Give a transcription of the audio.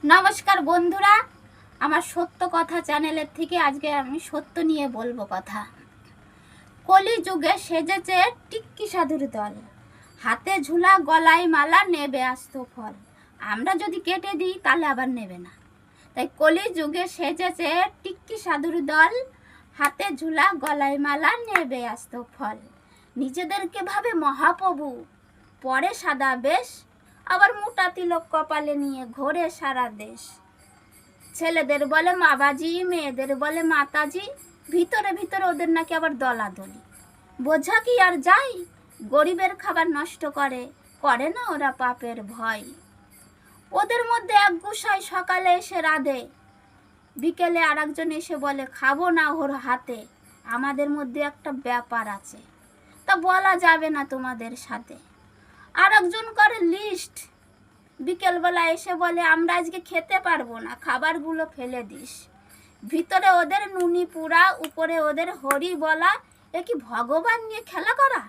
নমস্কার বন্ধুরা, আমার সত্য কথা চ্যানেলের থেকে আজকে আমি সত্য নিয়ে বলবো কথা। কলিযুগে সেজেছে টিক্কি সাধুর দল, হাতে ঝুলা গলায় মালা নেবে আস্ত ফল। আমরা যদি কেটে দিই তাহলে আবার নেবে না। তাই কলিযুগে সেজেছে টিক্কি সাধুর দল, হাতে ঝুলা গলায় মালা নেবে আস্ত ফল। নিজেদেরকে ভাবে মহাপ্রভু, পরে সাদা বেশ, আবার মোটা তিলক কপালে নিয়ে ঘোরে সারা দেশ। ছেলেদের বলে মাবাজি, মেয়েদের বলে মাতাজি, ভিতরে ভিতরে ওদের নাকি আবার দলাদলি। বোঝা কি আর যাই, গরিবের খাবার নষ্ট করে, করে না ওরা পাপের ভয়। ওদের মধ্যে এক গুসাই সকালে এসে রাধে, বিকেলে আর একজন এসে বলে খাবো না ওর হাতে। আমাদের মধ্যে একটা ব্যাপার আছে, তা বলা যাবে না তোমাদের সাথে। আর একজন করে লিস্ট, বিকেলবেলা এসে বলে আমরা আজকে খেতে পারবো না, খাবারগুলো ফেলে দিস। ভিতরে ওদের নুনি পুরা, উপরে ওদের হরি বলা। এ কি ভগবান নিয়ে খেলা করা?